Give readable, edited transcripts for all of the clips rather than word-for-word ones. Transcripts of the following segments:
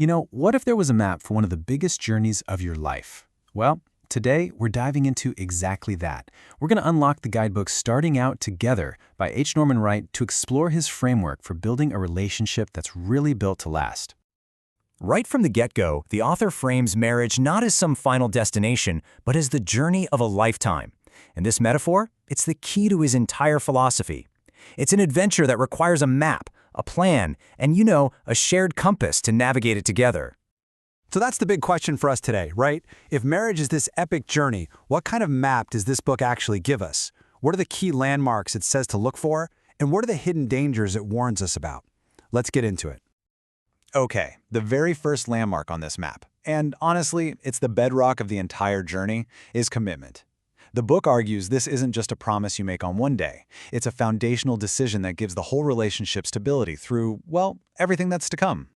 What if there was a map for one of the biggest journeys of your life? Well, today we're diving into exactly that. We're going to unlock the guidebook Starting Out Together by H. Norman Wright to explore his framework for building a relationship that's really built to last. Right from the get-go, the author frames marriage not as some final destination, but as the journey of a lifetime. And this metaphor, it's the key to his entire philosophy. It's an adventure that requires a map, a plan, and a shared compass to navigate it together. So that's the big question for us today, right? If marriage is this epic journey, what kind of map does this book actually give us? What are the key landmarks it says to look for? And what are the hidden dangers it warns us about? Let's get into it. Okay, the very first landmark on this map, and honestly, it's the bedrock of the entire journey, is commitment. The book argues this isn't just a promise you make on one day. It's a foundational decision that gives the whole relationship stability through, well, everything that's to come.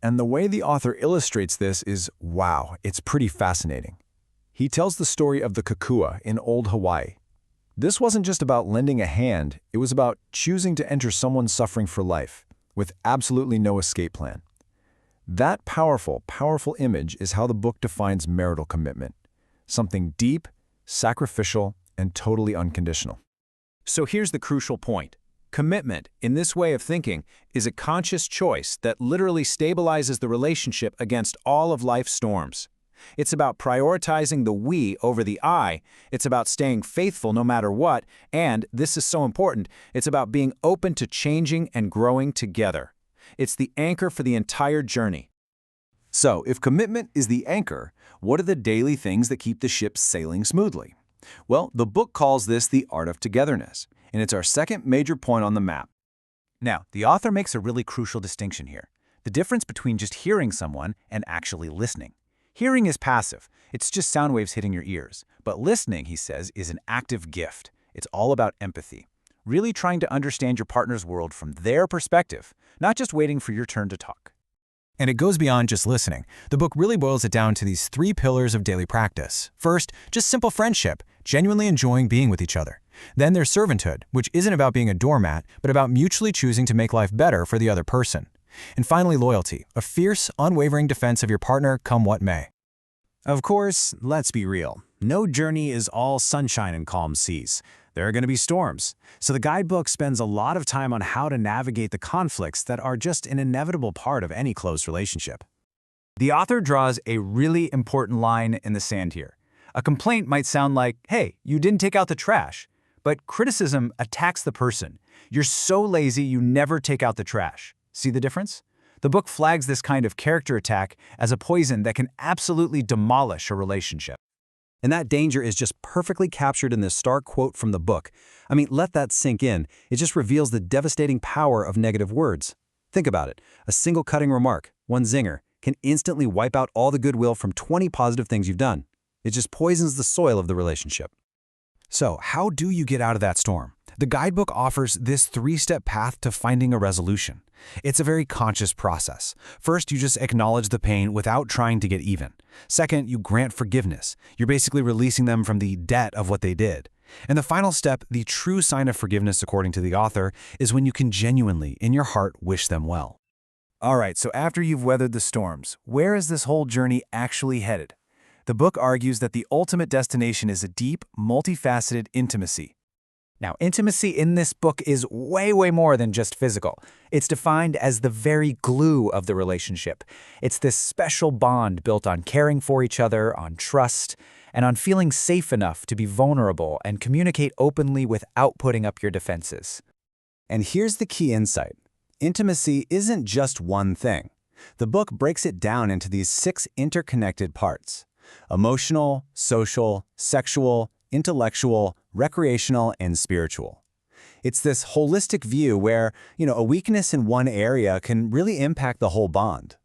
And the way the author illustrates this is, wow, it's pretty fascinating. He tells the story of the Kukua in old Hawaii. This wasn't just about lending a hand, it was about choosing to enter someone's suffering for life, with absolutely no escape plan. That powerful, powerful image is how the book defines marital commitment. Something deep, sacrificial, and totally unconditional. So here's the crucial point. Commitment, in this way of thinking, is a conscious choice that literally stabilizes the relationship against all of life's storms. It's about prioritizing the we over the I. It's about staying faithful no matter what. And, this is so important, it's about being open to changing and growing together. It's the anchor for the entire journey. So, if commitment is the anchor, what are the daily things that keep the ship sailing smoothly? Well, the book calls this the art of togetherness, and it's our second major point on the map. Now, the author makes a really crucial distinction here. The difference between just hearing someone and actually listening. Hearing is passive. It's just sound waves hitting your ears. But listening, he says, is an active gift. It's all about empathy. Really trying to understand your partner's world from their perspective, not just waiting for your turn to talk. And it goes beyond just listening. The book really boils it down to these 3 pillars of daily practice. First, just simple friendship, genuinely enjoying being with each other. Then there's servanthood, which isn't about being a doormat, but about mutually choosing to make life better for the other person. And finally, loyalty, a fierce, unwavering defense of your partner come what may. Of course, let's be real. No journey is all sunshine and calm seas. There are going to be storms. So the guidebook spends a lot of time on how to navigate the conflicts that are just an inevitable part of any close relationship. The author draws a really important line in the sand here. A complaint might sound like, hey, you didn't take out the trash. But criticism attacks the person. You're so lazy you never take out the trash. See the difference? The book flags this kind of character attack as a poison that can absolutely demolish a relationship. And that danger is just perfectly captured in this stark quote from the book. I mean, let that sink in. It just reveals the devastating power of negative words. Think about it. A single cutting remark, one zinger, can instantly wipe out all the goodwill from 20 positive things you've done. It just poisons the soil of the relationship. So, how do you get out of that storm? The guidebook offers this 3-step path to finding a resolution. It's a very conscious process. First, you just acknowledge the pain without trying to get even. Second, you grant forgiveness. You're basically releasing them from the debt of what they did. And the final step, the true sign of forgiveness according to the author, is when you can genuinely, in your heart, wish them well. All right, so after you've weathered the storms, where is this whole journey actually headed? The book argues that the ultimate destination is a deep, multifaceted intimacy. Now, intimacy in this book is way more than just physical. It's defined as the very glue of the relationship. It's this special bond built on caring for each other, on trust, and on feeling safe enough to be vulnerable and communicate openly without putting up your defenses. And here's the key insight. Intimacy isn't just one thing. The book breaks it down into these 6 interconnected parts: emotional, social, sexual, intellectual, recreational, and spiritual. It's this holistic view where, a weakness in one area can really impact the whole bond.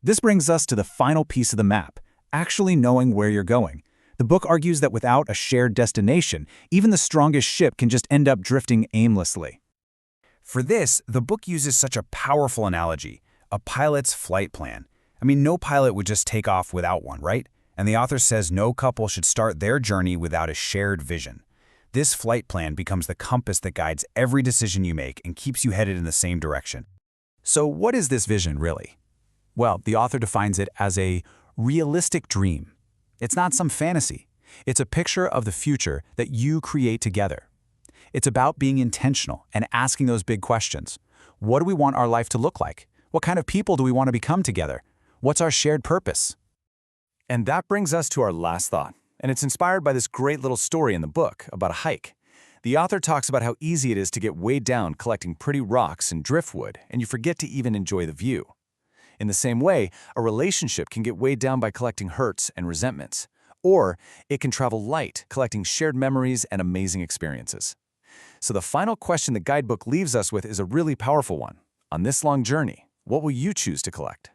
This brings us to the final piece of the map, actually knowing where you're going. The book argues that without a shared destination, even the strongest ship can just end up drifting aimlessly. For this, the book uses such a powerful analogy, a pilot's flight plan. I mean, no pilot would just take off without one, right? And the author says no couple should start their journey without a shared vision. This flight plan becomes the compass that guides every decision you make and keeps you headed in the same direction. So what is this vision, really? Well, the author defines it as a realistic dream. It's not some fantasy. It's a picture of the future that you create together. It's about being intentional and asking those big questions. What do we want our life to look like? What kind of people do we want to become together? What's our shared purpose? And that brings us to our last thought, and it's inspired by this great little story in the book about a hike. The author talks about how easy it is to get weighed down collecting pretty rocks and driftwood, and you forget to even enjoy the view. In the same way, a relationship can get weighed down by collecting hurts and resentments, or it can travel light, collecting shared memories and amazing experiences. So the final question the guidebook leaves us with is a really powerful one. On this long journey, what will you choose to collect?